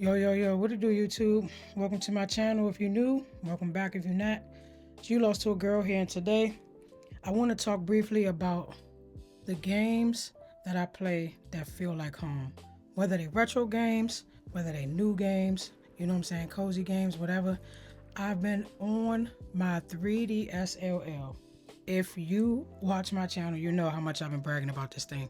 Yo, what it do, YouTube? Welcome to my channel if you're new. Welcome back if you're not. It's You Lost to a Girl here, and today I want to talk briefly about the games that I play that feel like home. Whether they retro games, whether they new games, you know what I'm saying, cozy games, whatever. I've been on my 3DS LL. If you watch my channel, you know how much I've been bragging about this thing.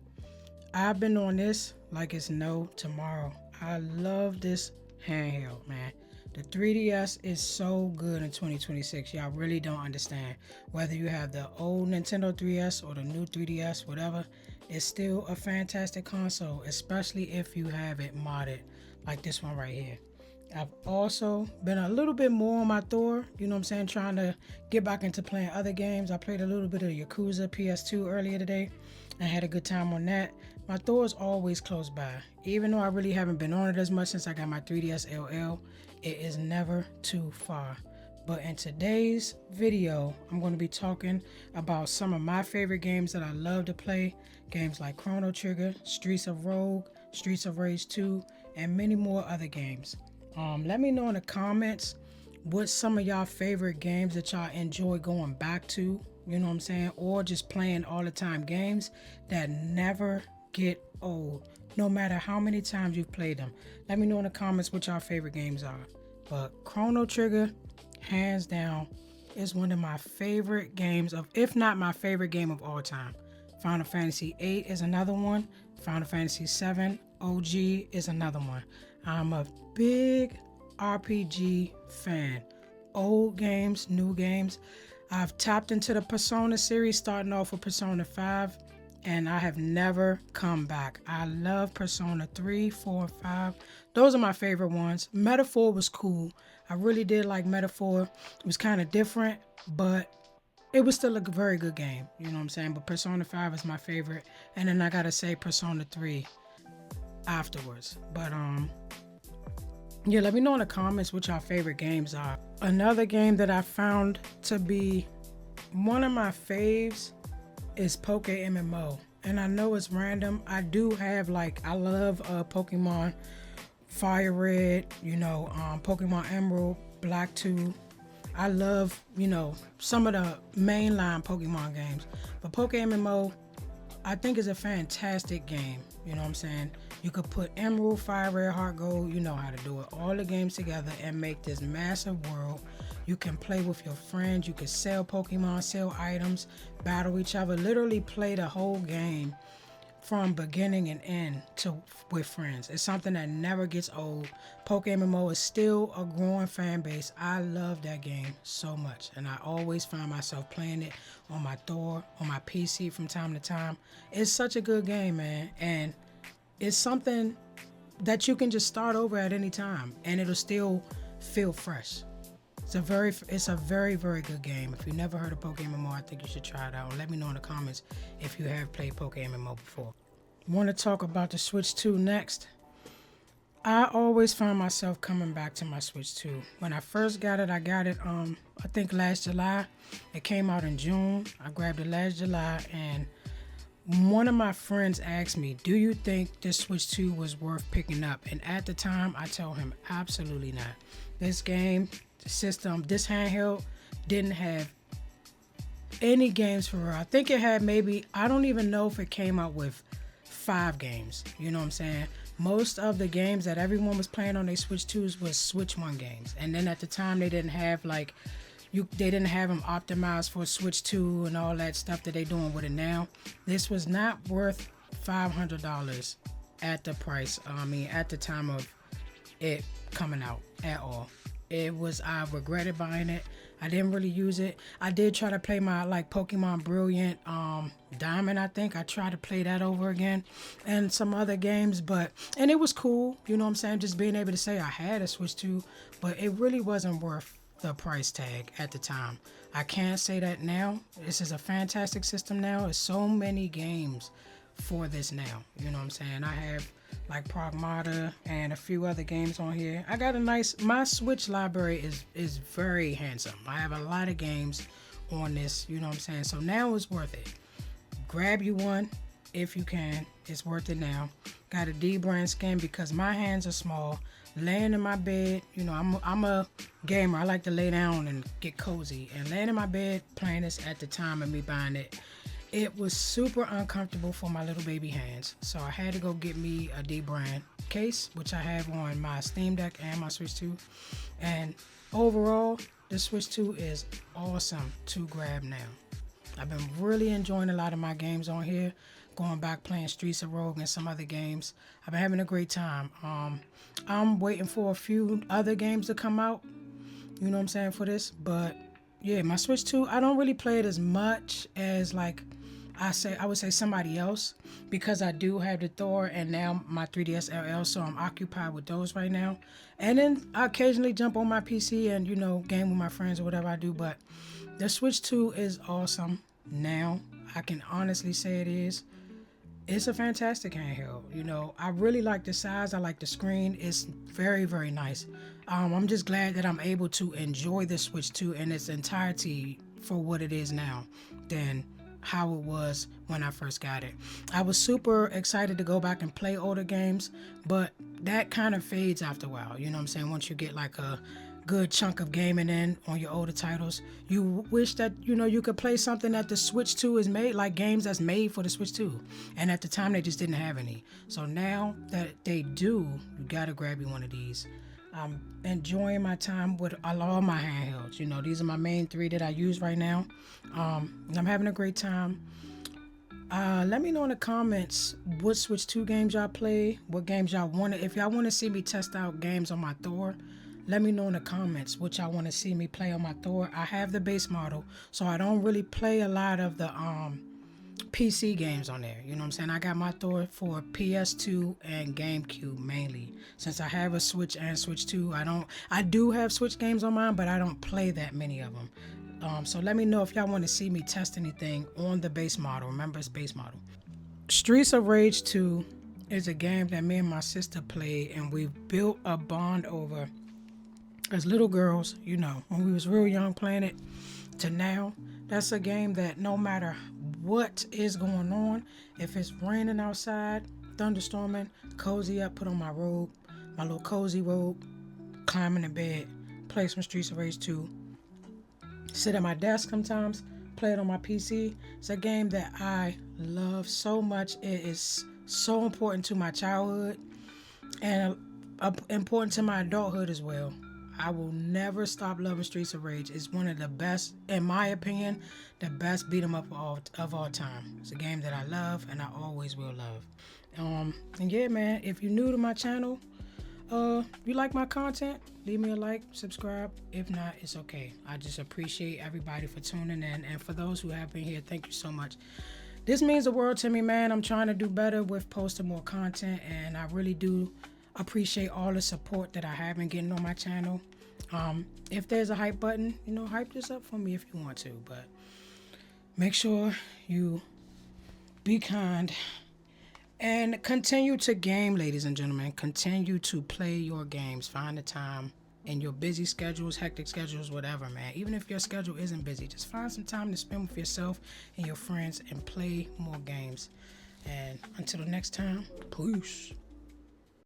I've been on this like it's no tomorrow. I love this handheld, man. The 3DS is so good in 2026. Y'all really don't understand. Whether you have the old Nintendo 3DS or the new 3DS, whatever, it's still a fantastic console, especially if you have it modded like this one right here. I've also been a little bit more on my Thor, you know what I'm saying, trying to get back into playing other games. I played a little bit of Yakuza PS2 earlier today. I had a good time on that. My Thor is always close by. Even though I really haven't been on it as much since I got my 3DS LL, it is never too far. But in today's video, I'm going to be talking about some of my favorite games that I love to play. Games like Chrono Trigger, Streets of Rogue, Streets of Rage 2, and many more other games. Let me know in the comments what some of y'all favorite games that y'all enjoy going back to, you know what I'm saying, or just playing all the time games that never get old, no matter how many times you've played them. Let me know in the comments what y'all favorite games are. But Chrono Trigger, hands down, is one of my favorite games of, if not my favorite game of all time. Final Fantasy 8 is another one. Final Fantasy 7 OG is another one. I'm a big RPG fan. Old games, new games. I've tapped into the Persona series, starting off with Persona 5, and I have never come back. I love Persona 3, 4, and 5. Those are my favorite ones. Metaphor was cool. I really did like Metaphor. It was kind of different, but it was still a very good game. You know what I'm saying? But Persona 5 is my favorite. And then I gotta say Persona 3 afterwards. But yeah, let me know in the comments what your favorite games are. Another game that I found to be one of my faves is Poke MMO. And I know it's random. I do have, like, I love Pokemon Fire Red, you know, Pokemon Emerald, Black 2. I love, you know, some of the mainline Pokemon games. But Poke MMO, I think is a fantastic game. You know what I'm saying? You could put Emerald, Fire Red, Heart Gold, you know how to do it. All the games together and make this massive world. You can play with your friends. You can sell Pokemon, sell items, battle each other. Literally play the whole game from beginning and end to with friends. It's something that never gets old. Poke MMO is still a growing fan base. I love that game so much, and I always find myself playing it on my Thor, on my PC from time to time. It's such a good game, man, and it's something that you can just start over at any time, and it'll still feel fresh. It's a very, very good game. If you never heard of Poke MMO, I think you should try it out. Let me know in the comments if you have played Poke MMO before. Want to talk about the Switch 2 next. I always find myself coming back to my Switch 2. When I first got it, I think last July. It came out in June. I grabbed it last July, and one of my friends asked me, do you think this Switch 2 was worth picking up? And at the time, I told him, absolutely not. This game, the system, this handheld didn't have any games for her. I think it had maybe, I don't even know if it came out with 5 games. You know what I'm saying? Most of the games that everyone was playing on their Switch 2s was Switch 1 games. And then at the time, they didn't have like, they didn't have them optimized for Switch 2 and all that stuff that they doing with it now. This was not worth $500 at the price. At the time of it coming out at all. I regretted buying it. I didn't really use it. I did try to play my Pokemon Brilliant Diamond, I think. I tried to play that over again and some other games, and it was cool, you know what I'm saying? Just being able to say I had a Switch 2, but it really wasn't worth the price tag at the time. I can't say that now. This is a fantastic system now. There's so many games for this now. You know what I'm saying? I have like Pragmata and a few other games on here. I got my Switch library is very handsome. I have a lot of games on this, you know what I'm saying? So now it's worth it. Grab you one if you can. It's worth it now. Got a D brand skin because my hands are small. laying in my bed. You know, I'm a gamer. I like to lay down and get cozy. And laying in my bed playing this at the time of me buying it, it was super uncomfortable for my little baby hands. So I had to go get me a D brand case, which I have on my Steam Deck and my Switch 2. And overall, the Switch 2 is awesome to grab now. I've been really enjoying a lot of my games on here. Going back playing Streets of Rogue and some other games. I've been having a great time. I'm waiting for a few other games to come out. You know what I'm saying, for this. But yeah, my Switch 2, I don't really play it as much as like I would say somebody else, because I do have the Thor and now my 3DS LL, so I'm occupied with those right now. And then I occasionally jump on my PC and, you know, game with my friends or whatever I do. But the Switch 2 is awesome now. I can honestly say it is. It's a fantastic handheld. You know, I really like the size. I like the screen. It's very, very nice. I'm just glad that I'm able to enjoy the Switch 2 in its entirety for what it is now than how it was when I first got it. I was super excited to go back and play older games, but that kind of fades after a while. You know what I'm saying? Once you get like a good chunk of gaming in on your older titles, you wish that, you know, you could play something that the Switch 2 is made, like games that's made for the Switch 2. And at the time they just didn't have any. So now that they do, you gotta grab you one of these. I'm enjoying my time with all my handhelds. You know, these are my main three that I use right now. And I'm having a great time. Let me know in the comments what Switch 2 games y'all play, what games y'all want to, if y'all want to see me test out games on my Thor, let me know in the comments what y'all want to see me play on my Thor. I have the base model, so I don't really play a lot of the PC games on there. You know what I'm saying? I got my Thor for PS2 and GameCube mainly. Since I have a Switch and Switch 2, I do have Switch games on mine, but I don't play that many of them. So let me know if y'all want to see me test anything on the base model. Remember, it's base model. Streets of Rage 2 is a game that me and my sister played, and we built a bond over as little girls, you know, when we was real young playing it to now. That's a game that no matter what is going on, if it's raining outside, thunderstorming, cozy up, put on my robe, my little cozy robe, climb in the bed, play some Streets of Rage 2, sit at my desk sometimes, play it on my PC. It's a game that I love so much. It is so important to my childhood and important to my adulthood as well. I will never stop loving Streets of Rage. It's one of the best, in my opinion, the best beat 'em up of all time. It's a game that I love and I always will love. And yeah, man, if you're new to my channel, you like my content, leave me a like, subscribe. If not, it's okay. I just appreciate everybody for tuning in, and for those who have been here, thank you so much. This means the world to me, man. I'm trying to do better with posting more content, and I really do appreciate all the support that I have been getting on my channel. If there's a hype button, you know, hype this up for me if you want to, but make sure you be kind and continue to game, ladies and gentlemen. Continue to play your games. Find the time in your busy schedules, hectic schedules, whatever, man. Even if your schedule isn't busy, just find some time to spend with yourself and your friends and play more games. And until the next time, peace.